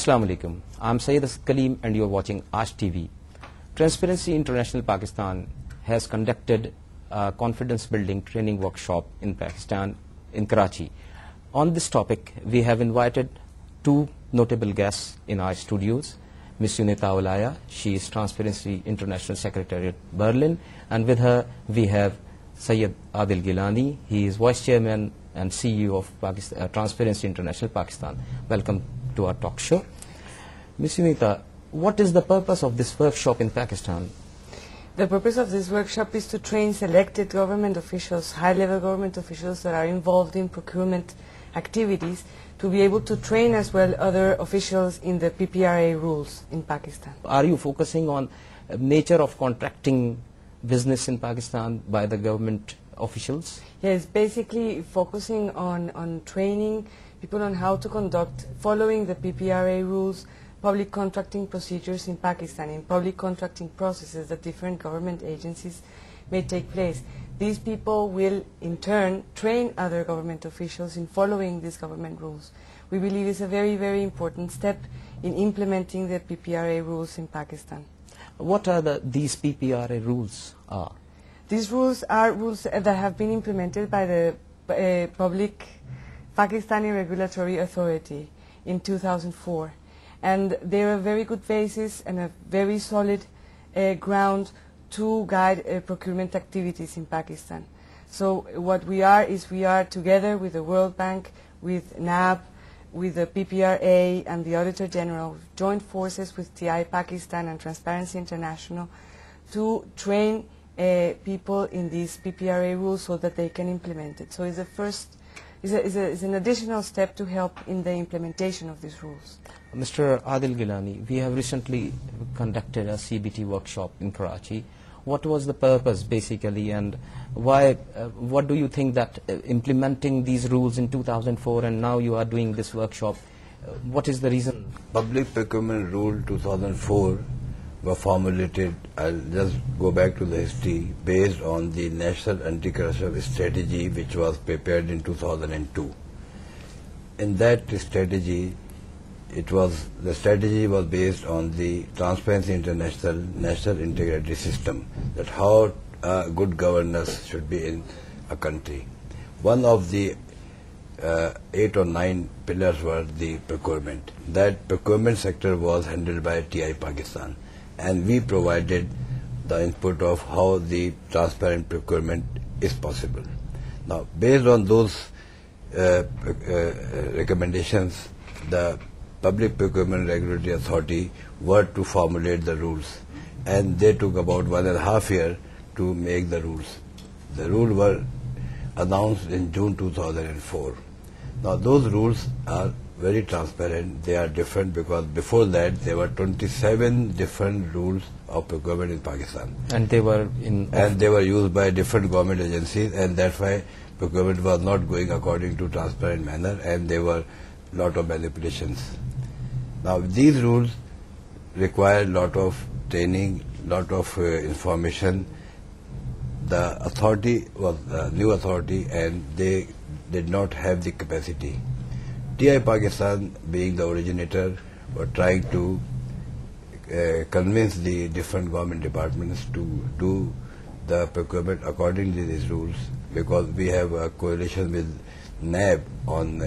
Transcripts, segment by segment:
Assalamu alaikum. I'm Sayyid Kaleem and you're watching Aaj TV. Transparency International Pakistan has conducted a confidence building training workshop in Pakistan, in Karachi. On this topic, we have invited two notable guests in our studios. Ms. Yunita Olaya, she is Transparency International Secretary at Berlin, and with her we have Sayyid Adil Gilani. He is Vice Chairman and CEO of Transparency International Pakistan. Welcome to our talk show. Ms. Yunita, what is the purpose of this workshop in Pakistan? The purpose of this workshop is to train selected government officials, high-level government officials that are involved in procurement activities, to be able to train as well other officials in the PPRA rules in Pakistan. Are you focusing on nature of contracting business in Pakistan by the government officials? Yes, basically focusing on training people on how to conduct, following the PPRA rules, public contracting procedures in Pakistan, in public contracting processes that different government agencies may take place. These people will in turn train other government officials in following these government rules. We believe it's a very, very important step in implementing the PPRA rules in Pakistan. What are these PPRA rules? These rules are rules that have been implemented by the public Pakistani Regulatory Authority in 2004. And they're a very good basis and a very solid ground to guide procurement activities in Pakistan. So what we are is we are together with the World Bank, with NAB, with the PPRA and the Auditor General, joined forces with TI Pakistan and Transparency International to train people in these PPRA rules so that they can implement it. So it's the first, is an additional step to help in the implementation of these rules. Mr. Adil Gilani, we have recently conducted a CBT workshop in Karachi. What was the purpose basically, and why? What do you think that implementing these rules in 2004 and now you are doing this workshop, what is the reason? Public Procurement Rule 2004 were formulated, I'll just go back to the history, based on the National Anti-Corruption Strategy which was prepared in 2002. In that strategy, the strategy was based on the Transparency International National Integrity System, that how good governance should be in a country. One of the 8 or 9 pillars were the procurement. That procurement sector was handled by TI Pakistan, and we provided the input of how the transparent procurement is possible. Now, based on those recommendations, the Public Procurement Regulatory Authority were to formulate the rules, and they took about 1.5 years to make the rules. The rules were announced in June 2004. Now those rules are very transparent. They are different because before that there were 27 different rules of procurement in Pakistan. And they were used by different government agencies, and that's why procurement was not going according to transparent manner, and there were a lot of manipulations. Now these rules require a lot of training, lot of information. The authority was a new authority and they did not have the capacity. TI Pakistan, being the originator, were trying to convince the different government departments to do the procurement according to these rules, because we have a coalition with NAB on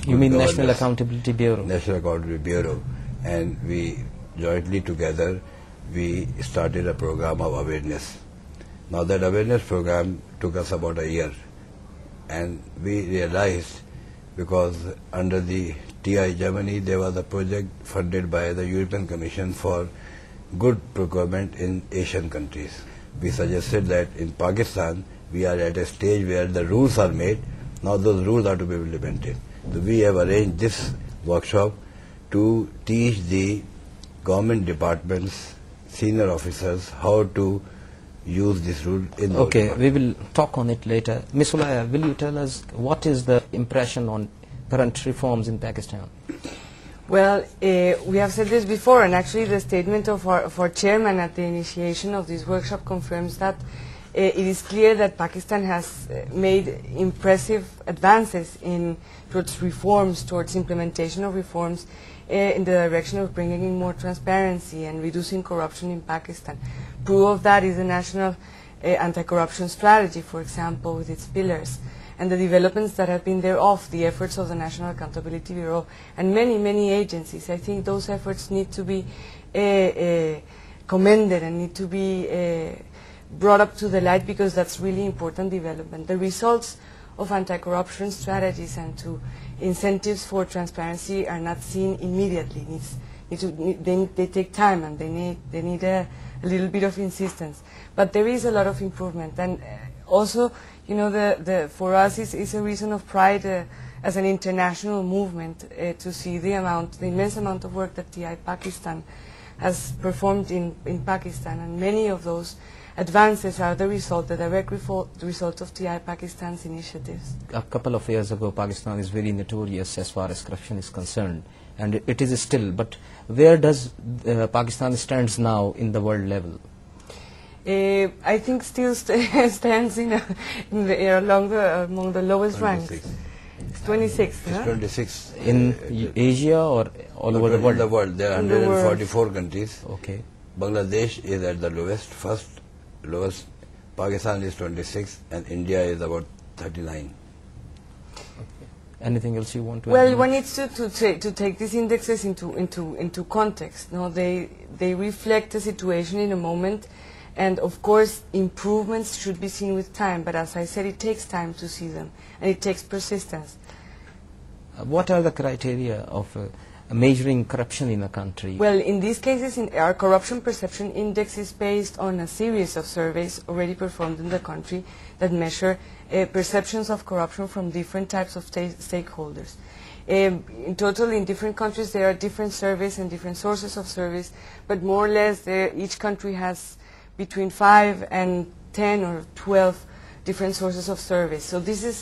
you mean National Accountability Bureau? National Accountability Bureau, and we jointly together we started a program of awareness. Now that awareness program took us about a year, and we realized, because under the TI Germany there was a project funded by the European Commission for good procurement in Asian countries. We suggested that in Pakistan we are at a stage where the rules are made, now those rules are to be implemented. So we have arranged this workshop to teach the government departments, senior officers, how to use this rule in the Okay, we will talk on it later. Ms. Olaya, will you tell us what is the impression on current reforms in Pakistan? Well, we have said this before, and actually the statement of our chairman at the initiation of this workshop confirms that it is clear that Pakistan has made impressive advances towards reforms, towards implementation of reforms in the direction of bringing in more transparency and reducing corruption in Pakistan. Proof of that is the national anti-corruption strategy, for example, with its pillars, and the developments that have been thereof, the efforts of the National Accountability Bureau and many, many agencies. I think those efforts need to be commended and need to be brought up to the light, because that's really important development. The results of anti-corruption strategies and to incentives for transparency are not seen immediately. They take time, and they need a little bit of insistence. But there is a lot of improvement, and also, you know, for us it's a reason of pride as an international movement to see the immense amount of work that TI Pakistan has performed in Pakistan, and many of those advances are the direct result of TI Pakistan's initiatives. A couple of years ago, Pakistan is very notorious as far as corruption is concerned, and it is still. But where does Pakistan stands now in the world level? I think still stands among the lowest ranks. 26. It's 26. In Asia or all over the world? In the world. There are 144 countries. Okay. Bangladesh is at the lowest. Pakistan is 26, and India is about 39. Anything else you want to add? Well, one needs to take these indexes into context. No, they reflect the situation in a moment, and of course improvements should be seen with time. But as I said, it takes time to see them, and it takes persistence. What are the criteria of measuring corruption in a country? Well, in these cases, our corruption perception index is based on a series of surveys already performed in the country that measure perceptions of corruption from different types of stakeholders. In total, in different countries, there are different surveys and different sources of surveys, but more or less, each country has between 5 and 10 or 12 different sources of surveys. So this is